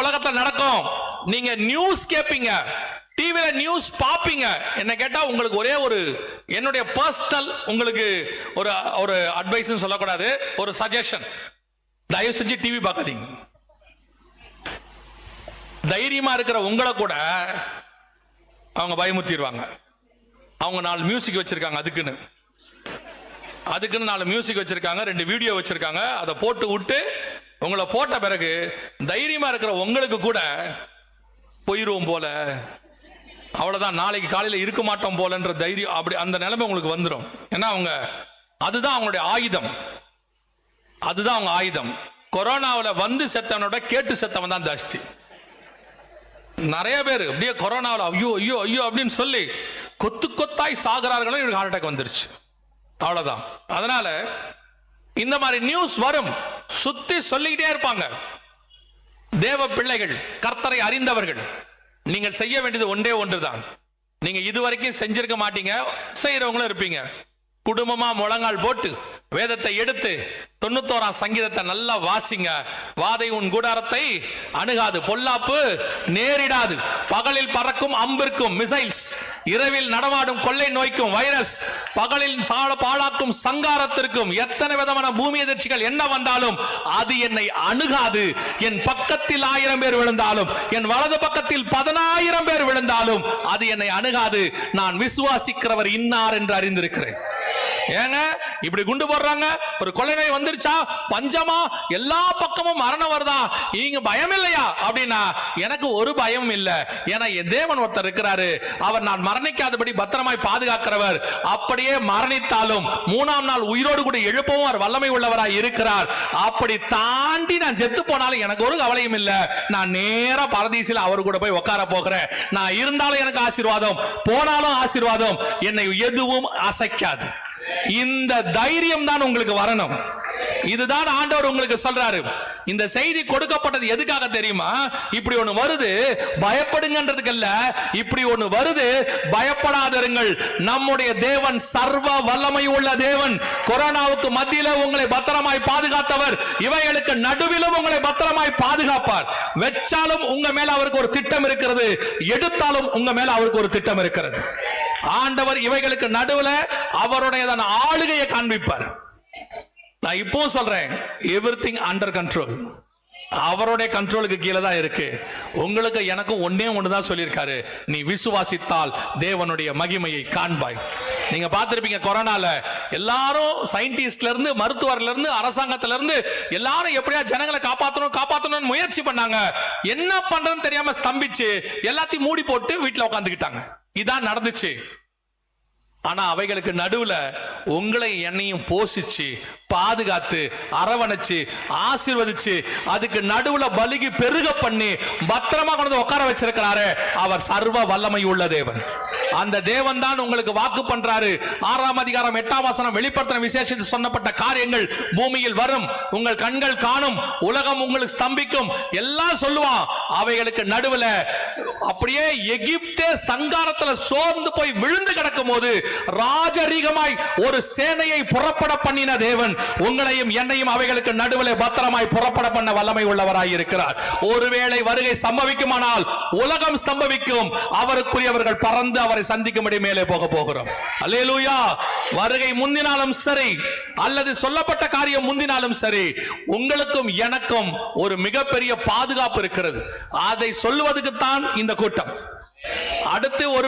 உலகத்துல நடக்கும். நீங்க நியூஸ் கேட்பீங்க, டிவில நியூஸ் பாப்பீங்க. என்ன கேட்டா உங்களுக்கு ஒரே ஒரு என்னுடைய பர்சனல் உங்களுக்கு ஒரு ஒரு அட்வைஸ் சொல்லக்கூடாது, ஒரு சஜஷன். தயவு செஞ்சு டிவி பார்க்காதீங்க. தைரியமா இருக்கிற உங்களை கூட அவங்க பயமுறுத்திடுவாங்க. அவங்க 4 மியூசிக் வச்சிருக்காங்க, அதுக்குன்னு 4 மியூசிக் வச்சிருக்காங்க, 2 வீடியோ வச்சிருக்காங்க. அதை போட்டு விட்டு உங்களை போட்ட பிறகு தைரியமா இருக்கிற உங்களுக்கு கூட போயிடுவோம் போல, அவ்வளவுதான், நாளைக்கு காலையில் இருக்க மாட்டோம் போலன்ற தைரியம், அப்படி அந்த நிலைமை உங்களுக்கு வந்துடும். ஏன்னா அவங்க அதுதான் அவங்களுடைய ஆயுதம், அதுதான் அவங்க ஆயுதம். கொரோனாவில் வந்து செத்தவனோட கேட்டு செத்தவன் தான் ஜாஸ்தி. நிறைய பேர் அப்படியே கொரோனாவில் ஐயோ ஐயோ ஐயோ அப்படின்னு சொல்லி கொத்து கொத்தாய் சாகிறார்களோ, இவருக்கு ஹார்ட் அட்டாக் வந்துருச்சு, அவ்வளவுதான். அதனால இந்த மாதிரி நியூஸ் வரும், சுத்தி சொல்லிக்கிட்டே இருப்பாங்க. தேவ பிள்ளைகள், கர்த்தரை அறிந்தவர்கள், நீங்கள் செய்ய வேண்டியது ஒன்றே ஒன்றுதான். நீங்க இதுவரைக்கும் செஞ்சிருக்க மாட்டீங்க, செய்யறவங்களும் இருப்பீங்க. குடும்பமா முழங்கால் போட்டு வேதத்தை எடுத்து 91ஆம் சங்கீதத்தை நல்லா வாசிங்க. வாதை உன் கூடாரத்தை அணுகாது, பொல்லாப்பு நேரிடாது. பகலில் பறக்கும் அம்பிற்கும் மிசைல்ஸ், இரவில் நடமாடும் கொள்ளை நோய்க்கும் வைரஸ், பகலில் பாழாக்கும் சங்காரத்திற்கும் எத்தனை விதமான பூமி எதிர்ச்சிகள் என்ன வந்தாலும் அது என்னை அணுகாது. என் பக்கத்தில் 1000 பேர் விழுந்தாலும், என் வலது பக்கத்தில் 10,000 பேர் விழுந்தாலும் அது என்னை அணுகாது. நான் விசுவாசிக்கிறவர் இன்னார் என்று அறிந்திருக்கிறேன். ஏங்க இப்படி குண்டு போடுறாங்க, ஒரு கொள்ளை நோய் வந்துருச்சா, பஞ்சமா, எல்லா பக்கமும் மரணம் வருதா, நீங்க பயம் இல்லையா அப்படின்னா எனக்கு ஒரு பயமும் இல்ல. ஏன்னா என் தேவன் ஒருத்தர் இருக்கிறாரு, அவர் நான் மரணிக்காதபடி பத்திரமாய் பாதுகாக்கிறவர். அப்படியே மரணித்தாலும் 3ஆம் நாள் உயிரோடு கூட எழுப்பவும் அவர் வல்லமை உள்ளவராய் இருக்கிறார். அப்படி தாண்டி நான் செத்து போனாலும் எனக்கு ஒரு கவலையும் இல்ல. நான் நேரா பரதீசில் அவர் கூட போய் உட்கார போகிறேன். நான் இருந்தாலும் எனக்கு ஆசீர்வாதம், போனாலும் ஆசீர்வாதம், என்னை எதுவும் அசைக்காது. இந்த தைரியம் தான் உங்களுக்கு வரணும். இதுதான் ஆண்டவர் உங்களுக்கு சொல்றாரு. இந்த செய்தி கொடுக்கப்பட்டது எதுக்காக தெரியுமா? இப்படி ஒண்ணு வருது, பயப்படுங்கன்றதுக்கு அல்ல. இப்படி ஒண்ணு வருது, பயப்படாதிருங்கள். நம்முடைய தேவன் சர்வ வல்லமை உள்ள தேவன். கொரோனாவுக்கு மத்தியில உங்களை பத்திரமாய் பாதுகாத்தவர், இவைகளுக்கு நடுவிலும் உங்களை பத்திரமாய் பாதுகாப்பார். வெச்சாலும் உங்க மேல அவருக்கு ஒரு திட்டம் இருக்கிறது, எடுத்தாலும் உங்க மேல அவருக்கு ஒரு திட்டம் இருக்கிறது. ஆண்டவர் இவைகளுக்கு நடுவுல அவருடைய ஆளுகையை காண்பிப்பார். நான் இப்போ சொல்றேன், எவ்ரிதிங் அண்டர் கண்ட்ரோல், அவருடைய கண்ட்ரோலுக்கு கீழே தான் இருக்கு. உங்களுக்கு எனக்கும் ஒன்னே ஒண்ணுதான் சொல்லியிருக்காரு, நீ விசுவாசித்தால் தேவனுடைய மகிமையை காண்பாய். நீங்க பார்த்திருப்பீங்க, கொரோனால எல்லாரும் சயின்டிஸ்ட்ல இருந்து மருத்துவர்ல இருந்து அரசாங்கத்தில இருந்து எல்லாரும் எப்படியா ஜனங்களை காப்பாற்றணும் முயற்சி பண்ணாங்க. என்ன பண்றதுன்னு தெரியாம ஸ்தம்பிச்சு எல்லாத்தையும் மூடி போட்டு வீட்டுல உட்காந்துக்கிட்டாங்க. இதான் நடந்துச்சு. ஆனா அவைகளுக்கு நடுவுல உங்களை என்னையும் போஷிச்சு பாதுகாத்து அரவணைச்சு ஆசீர்வதிச்சு அதுக்கு நடுவுல பலிகி பெருக பண்ணி பத்திரமா கொண்டு உட்கார வச்சிருக்கிறாரு. அவர் சர்வ வல்லமை உள்ள தேவன். அந்த தேவன் தான் உங்களுக்கு வாக்கு பண்றாரு. 6ஆம் அதிகாரம் 8ஆம் வசனம் வெளிப்படுத்தின விசேஷத்தில் சொன்னப்பட்ட காரியங்கள் பூமியில் வரும், உங்கள் கண்கள் காணும், உலகம் உங்களுக்கு ஸ்தம்பிக்கும், எல்லாம் சொல்லுவான். அவைகளுக்கு நடுவுல அப்படியே எகிப்தே சங்காரத்துல சோர்ந்து போய் விழுந்து கிடக்கும் போது ராஜரீகமாய் ஒரு சேனையை புறப்பட பண்ணின தேவன் உங்களையும் என்னையும் அவைகளுக்கு நடுவில் பத்திரமாய் புறப்பட பண்ண வல்லமை உள்ளவராய் இருக்கிறார். ஒருவேளை வருகை சம்பவிக்குமானால் உலகம் சம்பவிக்கும், அவருக்குரியவர்கள் பறந்து அவரை சந்திக்கும்படி மேலே போக போகிறோம். அல்லேலூயா. வருகை முந்தினாலும் சரி அல்லது சொல்லப்பட்ட காரியம் முந்தினாலும் சரி, உங்களுக்கும் எனக்கும் ஒரு மிகப்பெரிய பாதுகாப்பு இருக்கிறது. அதை சொல்வதற்கு தான் இந்த கூட்டம். அடுத்து ஒரு